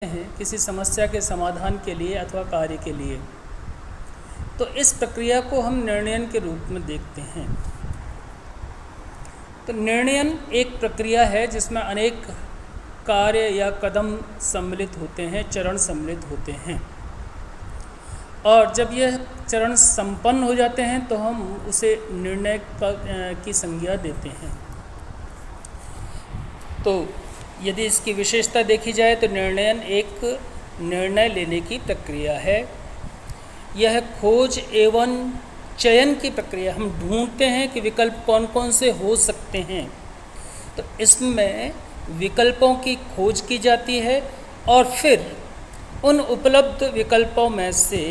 हैं किसी समस्या के समाधान के लिए अथवा कार्य के लिए, तो इस प्रक्रिया को हम निर्णयन के रूप में देखते हैं। तो निर्णयन एक प्रक्रिया है जिसमें अनेक कार्य या कदम सम्मिलित होते हैं, चरण सम्मिलित होते हैं, और जब यह चरण संपन्न हो जाते हैं तो हम उसे निर्णय की संज्ञा देते हैं। तो यदि इसकी विशेषता देखी जाए तो निर्णयन एक निर्णय लेने की प्रक्रिया है। यह खोज एवं चयन की प्रक्रिया, हम ढूंढते हैं कि विकल्प कौन कौन से हो सकते हैं, तो इसमें विकल्पों की खोज की जाती है और फिर उन उपलब्ध विकल्पों में से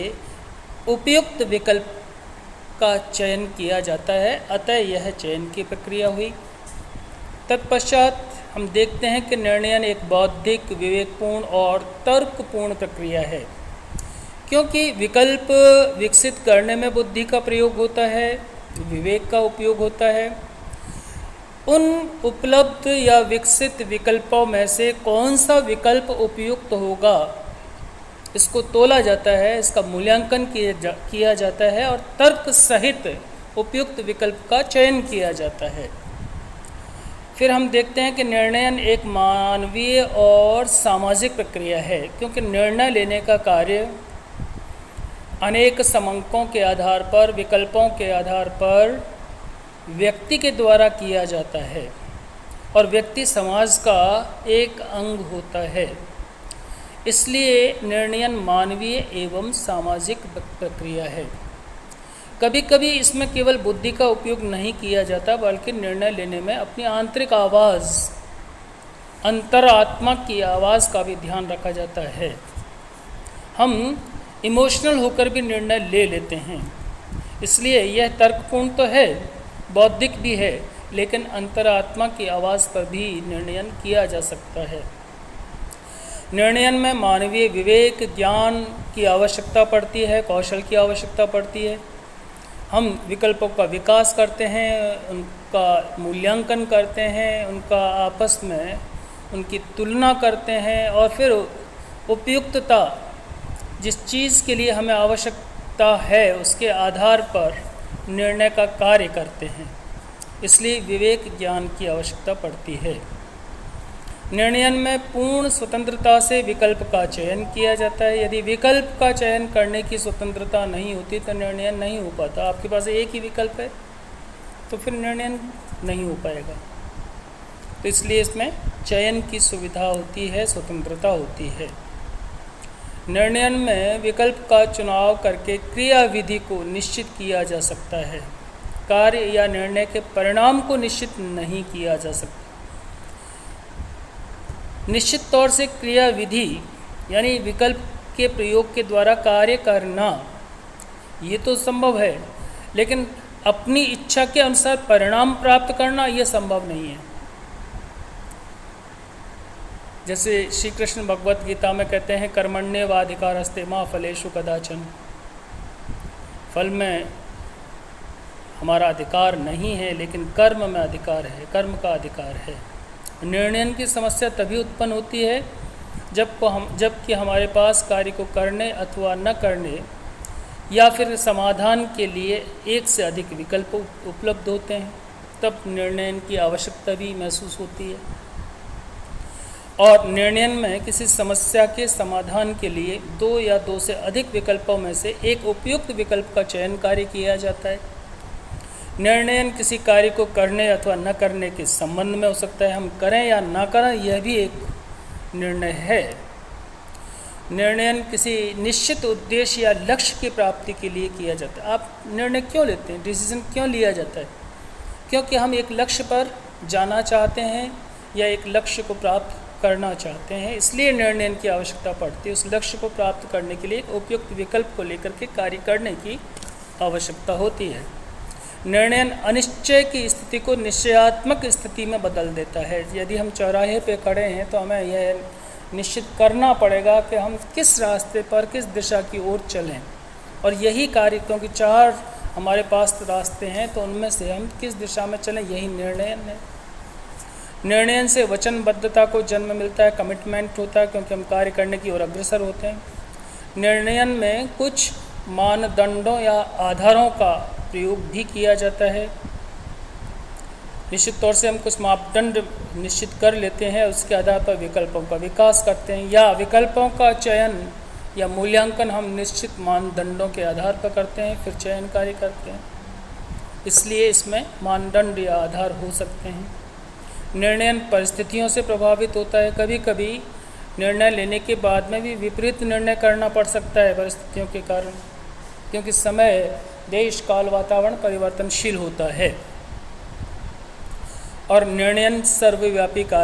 उपयुक्त विकल्प का चयन किया जाता है। अतः यह चयन की प्रक्रिया हुई। तत्पश्चात हम देखते हैं कि निर्णयन एक बौद्धिक, विवेकपूर्ण और तर्कपूर्ण प्रक्रिया है, क्योंकि विकल्प विकसित करने में बुद्धि का प्रयोग होता है, विवेक का उपयोग होता है। उन उपलब्ध या विकसित विकल्पों में से कौन सा विकल्प उपयुक्त होगा, इसको तोला जाता है, इसका मूल्यांकन किया जाता है और तर्क सहित उपयुक्त विकल्प का चयन किया जाता है। फिर हम देखते हैं कि निर्णयन एक मानवीय और सामाजिक प्रक्रिया है, क्योंकि निर्णय लेने का कार्य अनेक समंकों के आधार पर, विकल्पों के आधार पर व्यक्ति के द्वारा किया जाता है और व्यक्ति समाज का एक अंग होता है। इसलिए निर्णयन मानवीय एवं सामाजिक प्रक्रिया है। कभी कभी इसमें केवल बुद्धि का उपयोग नहीं किया जाता, बल्कि निर्णय लेने में अपनी आंतरिक आवाज़, अंतरात्मा की आवाज़ का भी ध्यान रखा जाता है। हम इमोशनल होकर भी निर्णय ले लेते हैं, इसलिए यह तर्कपूर्ण तो है, बौद्धिक भी है, लेकिन अंतरात्मा की आवाज़ पर भी निर्णयन किया जा सकता है। निर्णयन में मानवीय विवेक, ज्ञान की आवश्यकता पड़ती है, कौशल की आवश्यकता पड़ती है। हम विकल्पों का विकास करते हैं, उनका मूल्यांकन करते हैं, उनका आपस में उनकी तुलना करते हैं और फिर उपयुक्तता, जिस चीज़ के लिए हमें आवश्यकता है उसके आधार पर निर्णय का कार्य करते हैं। इसलिए विवेक, ज्ञान की आवश्यकता पड़ती है। निर्णयन में पूर्ण स्वतंत्रता से विकल्प का चयन किया जाता है। यदि विकल्प का चयन करने की स्वतंत्रता नहीं होती तो निर्णयन नहीं हो पाता। आपके पास एक ही विकल्प है तो फिर निर्णयन नहीं हो पाएगा। तो इसलिए इसमें चयन की सुविधा होती है, स्वतंत्रता होती है। निर्णयन में विकल्प का चुनाव करके क्रियाविधि को निश्चित किया जा सकता है। कार्य या निर्णय के परिणाम को निश्चित नहीं किया जा सकता। निश्चित तौर से क्रियाविधि यानी विकल्प के प्रयोग के द्वारा कार्य करना ये तो संभव है, लेकिन अपनी इच्छा के अनुसार परिणाम प्राप्त करना ये संभव नहीं है। जैसे श्री कृष्ण भगवत गीता में कहते हैं, कर्मण्येवाधिकारस्ते मा फलेषु कदाचन। फल में हमारा अधिकार नहीं है, लेकिन कर्म में अधिकार है, कर्म का अधिकार है। निर्णयन की समस्या तभी उत्पन्न होती है जबकि हमारे पास कार्य को करने अथवा न करने या फिर समाधान के लिए एक से अधिक विकल्प उपलब्ध होते हैं, तब निर्णयन की आवश्यकता भी महसूस होती है। और निर्णयन में किसी समस्या के समाधान के लिए दो या दो से अधिक विकल्पों में से एक उपयुक्त विकल्प का चयन कार्य किया जाता है। निर्णयन किसी कार्य को करने अथवा न करने के संबंध में हो सकता है। हम करें या ना करें, यह भी एक निर्णय है। निर्णयन किसी निश्चित उद्देश्य या लक्ष्य की प्राप्ति के लिए किया जाता है। आप निर्णय क्यों लेते हैं, डिसीजन क्यों लिया जाता है? क्योंकि हम एक लक्ष्य पर जाना चाहते हैं या एक लक्ष्य को प्राप्त करना चाहते हैं, इसलिए निर्णयन की आवश्यकता पड़ती है। उस लक्ष्य को प्राप्त करने के लिए एक उपयुक्त विकल्प को लेकर के कार्य करने की आवश्यकता होती है। निर्णयन अनिश्चय की स्थिति को निश्चयात्मक स्थिति में बदल देता है। यदि हम चौराहे पे खड़े हैं तो हमें यह निश्चित करना पड़ेगा कि हम किस रास्ते पर, किस दिशा की ओर चलें, और यही कार्य, क्योंकि चार हमारे पास रास्ते हैं तो उनमें से हम किस दिशा में चलें, यही निर्णय है। निर्णयन से वचनबद्धता को जन्म मिलता है, कमिटमेंट होता है, क्योंकि हम कार्य करने की ओर अग्रसर होते हैं। निर्णयन में कुछ मानदंडों या आधारों का प्रयोग भी किया जाता है। निश्चित तौर से हम कुछ मापदंड निश्चित कर लेते हैं, उसके आधार पर विकल्पों का विकास करते हैं, या विकल्पों का चयन या मूल्यांकन हम निश्चित मानदंडों के आधार पर करते हैं, फिर चयन कार्य करते हैं। इसलिए इसमें मानदंड या आधार हो सकते हैं। निर्णयन परिस्थितियों से प्रभावित होता है। कभी कभी निर्णय लेने के बाद में भी विपरीत निर्णय करना पड़ सकता है परिस्थितियों के कारण, क्योंकि समय, देश, काल, वातावरण परिवर्तनशील होता है। और निर्णयन सर्वव्यापी कार्य